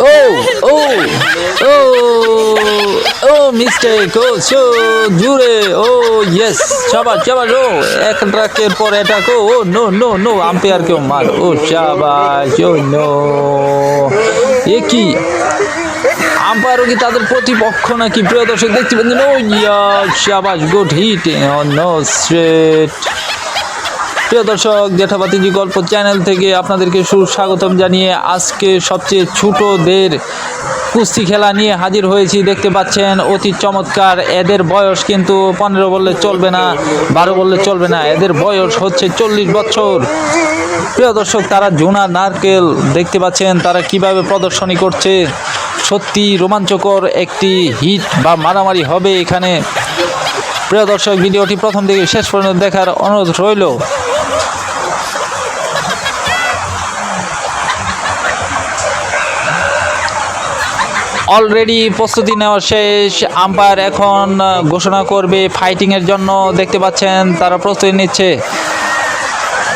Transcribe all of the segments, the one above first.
ও ও ও mistake, ও so জুড়ে, ও yes, শাবাশ শাবাশ, ও এক ট্রাকের পর অ্যাটাক, ও নো নো নো, আম্পায়ার কেউ মার, ও শাবাশ, ও নো, এ কি আম্পায়ারও কি তাদের প্রতিপক্ষ নাকি? প্রিয় দর্শক দেখতে পাচ্ছেন, ও ইয়া শাবাশ, গুড হিট, ও নো স্ট্রেট। প্রিয় দর্শক, জেঠাবাতিজি গল্প চ্যানেল থেকে আপনাদেরকে সুস্বাগতম জানিয়ে আজকে সবচেয়ে ছোটদের কুস্তি খেলা নিয়ে হাজির হয়েছি। দেখতে পাচ্ছেন অতি চমৎকার, এদের বয়স কিন্তু 15 বললে চলবে না, 12 বললে চলবে না, এদের বয়স হচ্ছে 40 বছর। প্রিয় দর্শক, তারা জোনা নারকেল, দেখতে পাচ্ছেন তারা কিভাবে প্রদর্শনী করছে। সত্যি রোমাঞ্চকর একটি হিট বা মারামারি হবে এখানে। প্রিয় দর্শক, ভিডিওটি প্রথম থেকে শেষ পর্যন্ত দেখার অনুরোধ রইল। অলরেডি প্রস্তুতি নেওয়া শেষ, আম্পায়ার এখন ঘোষণা করবে ফাইটিংয়ের জন্য। দেখতে পাচ্ছেন তারা প্রস্তুতি নিচ্ছে,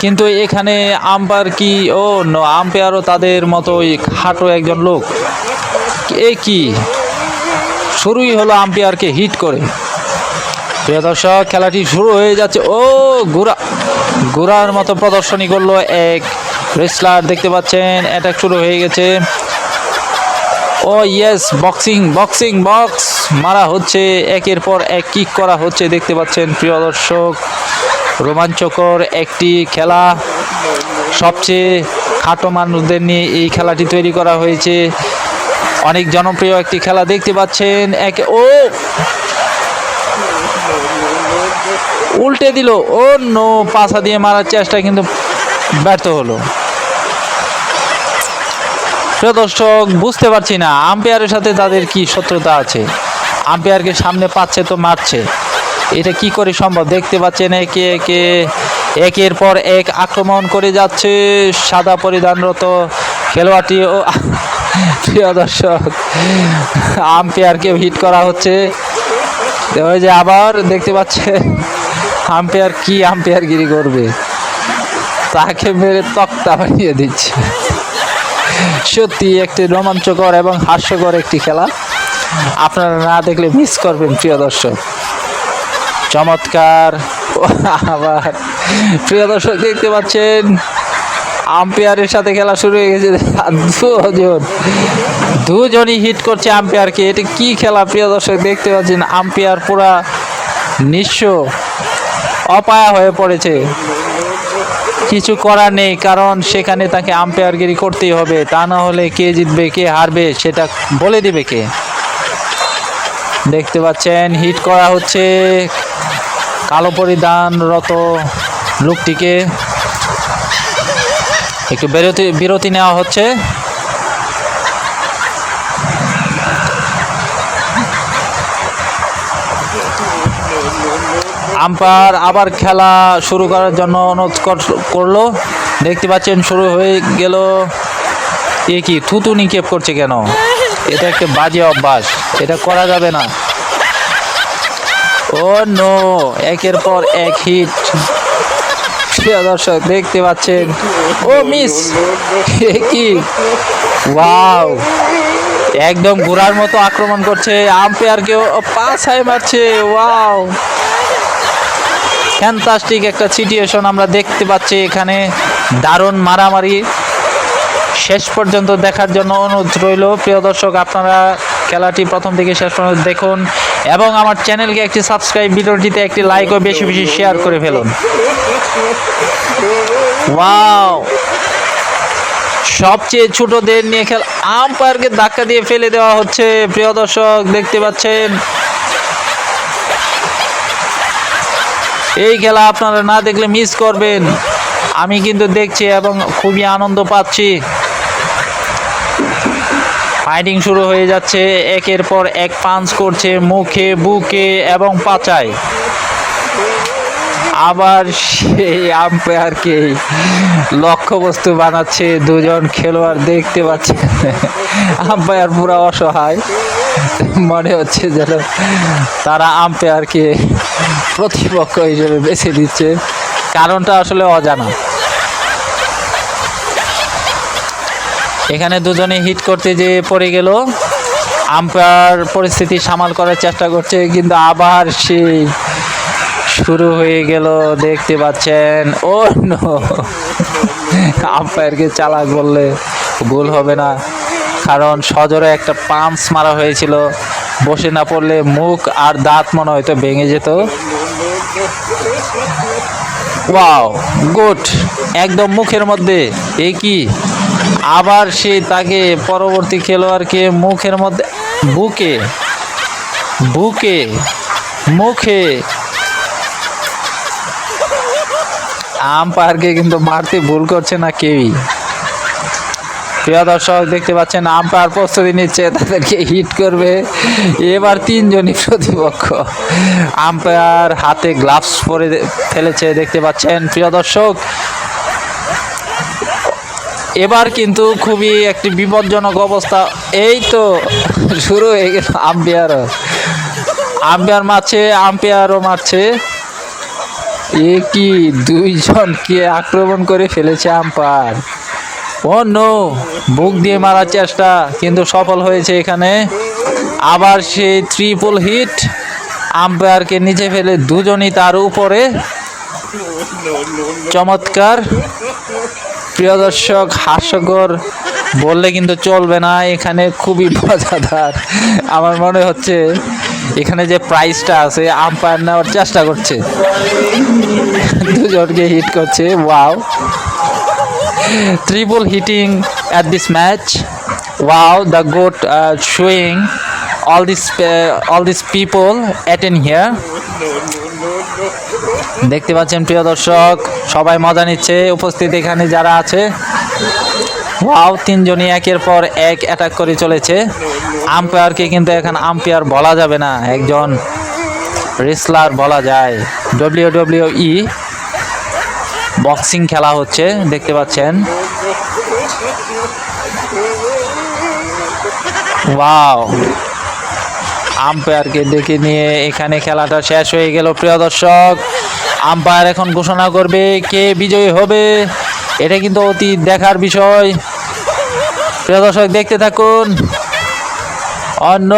কিন্তু এখানে আম্পায়ার কি, ও নো, আম্পায়ারও তাদের মতোই খাটো একজন লোক। এ কি শুরুই হলো আম্পায়ারকে হিট করে। প্রিয় দর্শক, খেলাটি শুরু হয়ে যাচ্ছে। ও ঘোড়ার মতো প্রদর্শনী করলো এক রেসলার, দেখতে পাচ্ছেন অ্যাটাক শুরু হয়ে গেছে। ও ইয়েস, বক্সিং বক্সিং বক্স মারা হচ্ছে, একের পর এক কিক করা হচ্ছে। দেখতে পাচ্ছেন প্রিয় দর্শক, রোমাঞ্চকর একটি খেলা। সবচেয়ে খাটো মানুষদের নিয়ে এই খেলাটি তৈরি করা হয়েছে। অনেক জনপ্রিয় একটি খেলা। দেখতে পাচ্ছেন একে, ও উল্টে দিল, ও নো, পাছা দিয়ে মারার চেষ্টা কিন্তু ব্যর্থ হলো। প্রিয় দর্শক, বুঝতে পারছি না আম্পায়ারের সাথে তাদের কি শত্রুতা আছে। আম্পায়ারকে সামনে পাচ্ছে তো মারছে, এটা কি করে সম্ভব? দেখতে পাচ্ছেন একে একে একের পর এক আক্রমণ করে যাচ্ছে সাদা পরিধানরত খেলোয়াড়টি। ও প্রিয় দর্শক, আম্পায়ারকে হিট করা হচ্ছে। ওই যে আবার দেখতে পাচ্ছেন আম্পায়ার কি আম্পায়ারগিরি করবে, তাকে মেরে তক্তা বানিয়ে দিচ্ছে। সত্যি একটি রোমাঞ্চকর এবং হাস্যকর একটি খেলা, আপনারা না দেখলে মিস করবেন প্রিয় দর্শক। চমৎকার। আবার প্রিয় দর্শক দেখতে পাচ্ছেন আম্পায়ারের সাথে খেলা শুরু হয়ে গেছে। দুজনই হিট করছে আম্পায়ারকে। এটা কি খেলা প্রিয় দর্শক দেখতে পাচ্ছেন, আম্পায়ার পুরা নিঃস্ব, অপায়া হয়ে পড়েছে। কিছু করার নেই, কারণ সেখানে তাকে আম্পায়ারগিরি করতেই হবে, তা না হলে কে জিতবে কে হারবে সেটা বলে দিবে কে। দেখতে পাচ্ছেন হিট করা হচ্ছে কালো পরিধানরত লোকটিকে। একটু বিরতি নেওয়া হচ্ছে। আম্পায়ার আবার খেলা শুরু করার জন্য অনুরোধ করলো। দেখতে পাচ্ছেন শুরু হয়ে গেল। এ কি থুতু নিক্ষেপ করছে কেন? এটা একটা বাজে অভ্যাস, এটা করা যাবে না। ও নো, একের পর এক হিট। প্রিয় দর্শক দেখতে পাচ্ছেন, ও মিস, কি ওয়াও, একদম ঘোড়ার মতো আক্রমণ করছে, আম্পায়ারকেও পাছায় মারছে। ওয়াও, ফ্যান্টাস্টিক একটা সিচুয়েশন আমরা দেখতে পাচ্ছি এখানে। দারুণ মারামারি, শেষ পর্যন্ত দেখার জন্য অনুরোধ রইল। প্রিয় দর্শক, আপনারা খেলাটি প্রথম থেকে শেষ পর্যন্ত দেখুন এবং আমার চ্যানেলকে একটি সাবস্ক্রাইব, ভিডিওটিতে একটি লাইক ও বেশি বেশি শেয়ার করে ফেলুন। ওয়াও, সবচেয়ে ছোটদের নিয়ে খেলা, আম্পায়ারকে ধাক্কা দিয়ে ফেলে দেওয়া হচ্ছে। প্রিয় দর্শক দেখতে পাচ্ছেন, এই খেলা আপনারা না দেখলে মিস করবেন। আমি কিন্তু দেখছি এবং খুবই আনন্দ পাচ্ছি। ফাইটিং শুরু হয়ে যাচ্ছে, একের পর এক পাঞ্চ করছে মুখে, বুকে এবং পাছায়। আবার সেই আম্পায়ারকে লক্ষ্যবস্তু বানাচ্ছে দুজন খেলোয়াড়। দেখতে পাচ্ছে আম্পায়ার পুরো অসহায়, মনে হচ্ছে যেন তারা আম্পায়ারকে প্রতিপক্ষ হিসেবে বেছে দিচ্ছে। কারণটা আসলে অজানা। এখানে দুজনে হিট করতে যে পড়ে গেল। আম্পায়ার পরিস্থিতি সামাল করার চেষ্টা করছে, কিন্তু আবার সেই শুরু হয়ে গেল, দেখতে পাচ্ছেন। ও নো, আম্পায়ারকে চালাক বললে ভুল হবে না, কারণ সজোরে একটা পাঞ্চ মারা হয়েছিল। বসে না পড়লে মুখ আর দাঁত মনে হয়তো ভেঙে যেত। ওয়াও, গুড, একদম মুখের মধ্যে। এ কি, আবার সে তাকে পরবর্তী খেলোয়াড়কে মুখের মধ্যে, বুকে বুকে মুখে। আম্পায়ারকে কিন্তু মারতে ভুল করছে না কেউই। প্রিয় দর্শক দেখতে পাচ্ছেন, আম্পায়ার প্রস্তুতি নিচ্ছে, তাদেরকে হিট করবে। এবার তিনজনই প্রতিপক্ষ। আম্পায়ার হাতে গ্লাভস পরে ফেলেছে, দেখতে পাচ্ছেন প্রিয় দর্শক। এবার কিন্তু খুবই একটি বিপজ্জনক অবস্থা। এই তো শুরু হয়ে গেল। আম্পায়ার মারছে, আম্পায়ারও মারছে। এ কি, দুইজনকে আক্রমণ করে ফেলেছে আম্পায়ার। ও নো, বুক দিয়ে মারার চেষ্টা, কিন্তু সফল হয়েছে এখানে। আবার সেই ট্রিপল হিট, আম্পায়ারকে নিচে ফেলে দুজনই তার উপরে। চমৎকার। প্রিয় দর্শক, হাস্যকর বললে কিন্তু চলবে না, এখানে খুবই মজাদার। আমার মনে হচ্ছে এখানে যে প্রাইজটা আছে আম্পায়ার নেওয়ার চেষ্টা করছে, দুজনকে হিট করছে। Wow, triple hitting at this match. Wow, the goat showing all these people attend here. দেখতে পাচ্ছেন প্রিয় দর্শক, সবাই মজা নিচ্ছে উপস্থিত এখানে যারা আছে। ওয়াও, তিনজনই একের পর এক অ্যাটাক করে চলেছে। আম্পায়ারকে কিন্তু এখন আম্পায়ার বলা যাবে না, একজন রেসলার বলা যায়। WWE বক্সিং খেলা হচ্ছে, দেখতে পাচ্ছেন। ওয়াও, আম্পায়ারকে ডেকে নিয়ে এখানে খেলাটা শেষ হয়ে গেল। প্রিয় দর্শক, আম্পায়ার এখন ঘোষণা করবে কে বিজয়ী হবে। এটা কিন্তু অতি দেখার বিষয়। প্রিয় দর্শক দেখতে থাকুন। অন্য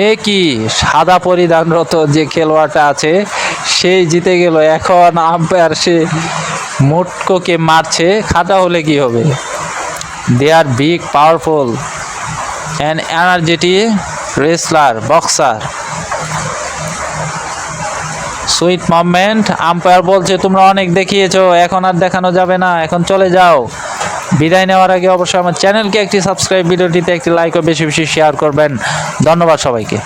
এ কি, সাদা পরিধানরত যে খেলোয়াড়টা আছে সেই জিতে গেল। এখন আম্পায়ার সে মোটকোকে মারছে, খাতা হলে কি হবে। They are big, powerful and energetic wrestler, boxer. Sweet movement. Umpire বলছে তোমরা অনেক দেখিয়েছো, এখন আর দেখানো যাবে না, এখন চলে যাও। বিদায় নেওয়ার আগে অবশ্যই আমার চ্যানেলকে একটি সাবস্ক্রাইব, ভিডিওটিতে একটি লাইক ও বেশি বেশি শেয়ার করবেন। ধন্যবাদ সবাইকে।